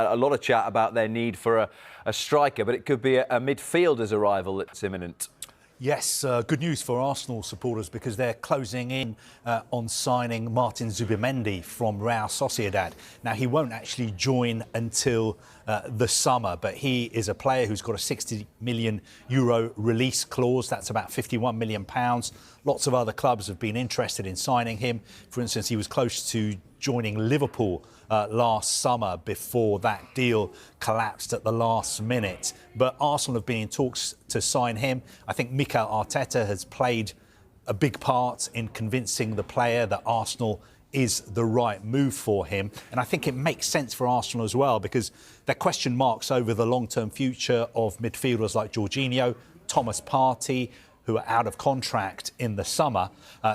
a lot of chat about their need for a striker, but it could be a midfielder's arrival that's imminent. Yes, good news for Arsenal supporters because they're closing in on signing Martin Zubimendi from Real Sociedad. Now, he won't actually join until the summer, but he is a player who's got a €60 million release clause. That's about £51 million. Lots of other clubs have been interested in signing him. For instance, he was close to joining Liverpool last summer before that deal collapsed at the last minute. But Arsenal have been in talks to sign him. I think Mikel Arteta has played a big part in convincing the player that Arsenal is the right move for him. And I think it makes sense for Arsenal as well, because there are question marks over the long-term future of midfielders like Jorginho, Thomas Partey, who are out of contract in the summer.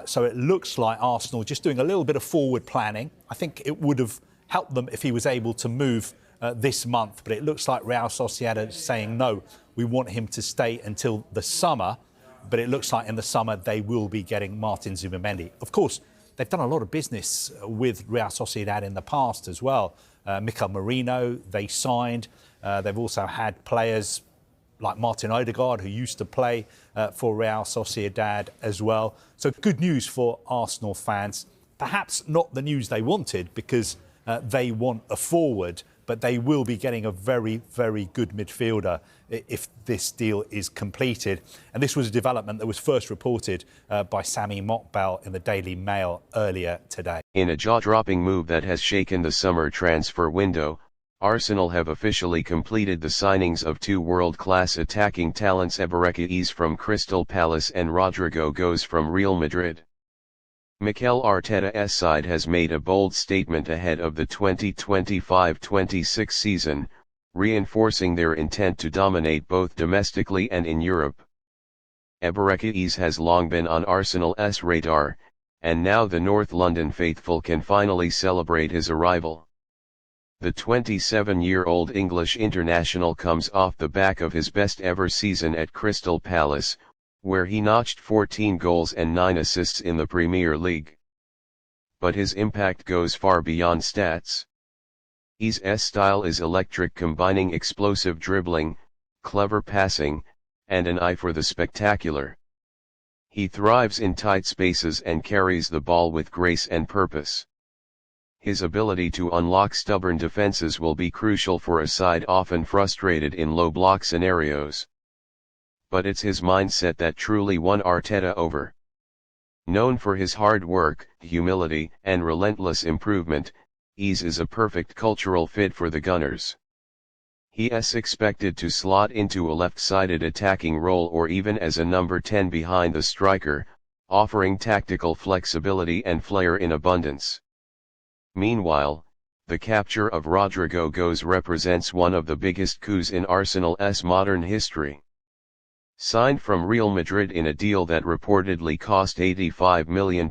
So it looks like Arsenal just doing a little bit of forward planning. I think it would have helped them if he was able to move this month, but it looks like Real Sociedad is saying, no, we want him to stay until the summer. But it looks like in the summer they will be getting Martin Zubimendi. Of course, they've done a lot of business with Real Sociedad in the past as well. Mikel Merino, they signed. They've also had players like Martin Odegaard, who used to play for Real Sociedad as well. So good news for Arsenal fans. Perhaps not the news they wanted, because they want a forward, but they will be getting a very, very good midfielder if this deal is completed. And this was a development that was first reported by Sami Mokbel in the Daily Mail earlier today. In a jaw-dropping move that has shaken the summer transfer window, Arsenal have officially completed the signings of two world-class attacking talents, Eberechi Eze from Crystal Palace and Rodrygo goes from Real Madrid. Mikel Arteta's side has made a bold statement ahead of the 2025-26 season, reinforcing their intent to dominate both domestically and in Europe. Eberechi Eze has long been on Arsenal's radar, and now the North London faithful can finally celebrate his arrival. The 27-year-old English international comes off the back of his best-ever season at Crystal Palace, where he notched 14 goals and 9 assists in the Premier League. But his impact goes far beyond stats. Eze's style is electric, combining explosive dribbling, clever passing, and an eye for the spectacular. He thrives in tight spaces and carries the ball with grace and purpose. His ability to unlock stubborn defenses will be crucial for a side often frustrated in low-block scenarios. But it's his mindset that truly won Arteta over. Known for his hard work, humility, and relentless improvement, Eze is a perfect cultural fit for the Gunners. He is expected to slot into a left-sided attacking role or even as a number 10 behind the striker, offering tactical flexibility and flair in abundance. Meanwhile, the capture of Rodrygo goes represents one of the biggest coups in Arsenal's modern history. Signed from Real Madrid in a deal that reportedly cost £85 million,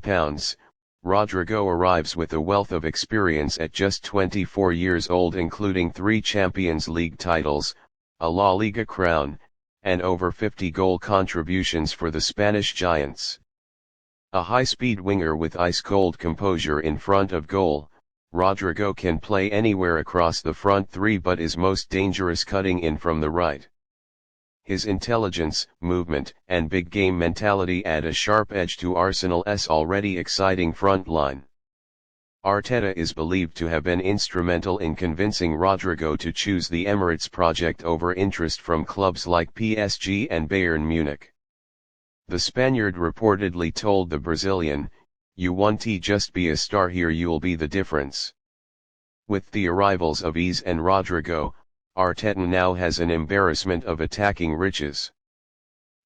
Rodrygo arrives with a wealth of experience at just 24 years old, including 3 Champions League titles, a La Liga crown, and over 50 goal contributions for the Spanish Giants. A high-speed winger with ice-cold composure in front of goal, Rodrygo can play anywhere across the front three but is most dangerous cutting in from the right. His intelligence, movement, and big game mentality add a sharp edge to Arsenal's already exciting front line. Arteta is believed to have been instrumental in convincing Rodrygo to choose the Emirates project over interest from clubs like PSG and Bayern Munich. The Spaniard reportedly told the Brazilian, "You want to just be a star here, you'll be the difference." With the arrivals of Eze and Rodrygo, Arteta now has an embarrassment of attacking riches.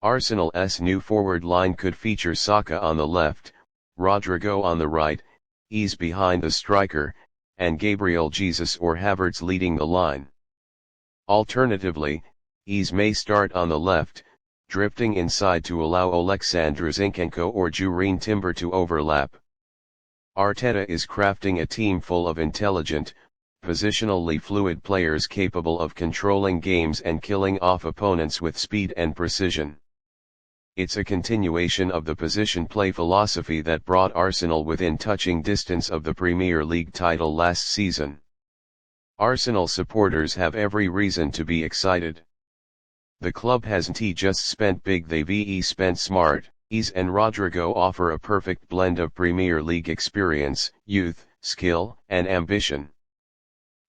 Arsenal's new forward line could feature Saka on the left, Rodrygo on the right, Eze behind the striker, and Gabriel Jesus or Havertz leading the line. Alternatively, Eze may start on the left, drifting inside to allow Oleksandr Zinchenko or Jurrien Timber to overlap. Arteta is crafting a team full of intelligent, positionally fluid players capable of controlling games and killing off opponents with speed and precision. It's a continuation of the position play philosophy that brought Arsenal within touching distance of the Premier League title last season. Arsenal supporters have every reason to be excited. The club hasn't just spent big, they've spent smart. Eze and Rodrygo offer a perfect blend of Premier League experience, youth, skill, and ambition.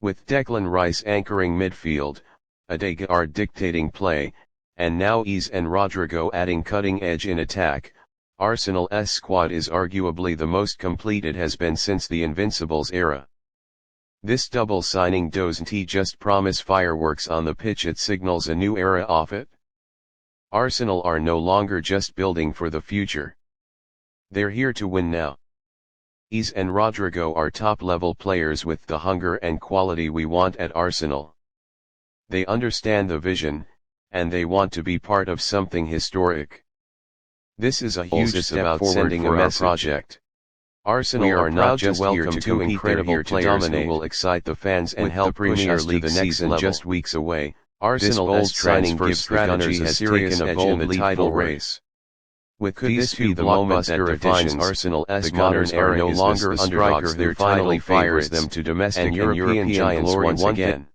With Declan Rice anchoring midfield, Odegaard dictating play, and now Eze and Rodrygo adding cutting edge in attack, Arsenal's squad is arguably the most complete it has been since the Invincibles era. This double signing doesn't just promise fireworks on the pitch, it signals a new era off it. Arsenal are no longer just building for the future. They're here to win now. Eze and Rodrygo are top-level players with the hunger and quality we want at Arsenal. They understand the vision, and they want to be part of something historic. This is a huge step forward for our project. Arsenal are not just here to two incredible players who will excite the fans and help push us to the next level. Just weeks away, Arsenal's signing gives the Gunners a serious edge in the title race. With these two blockbuster additions, Arsenal's modern era no longer underdogs, their finally fires them to domestic and European giants once again.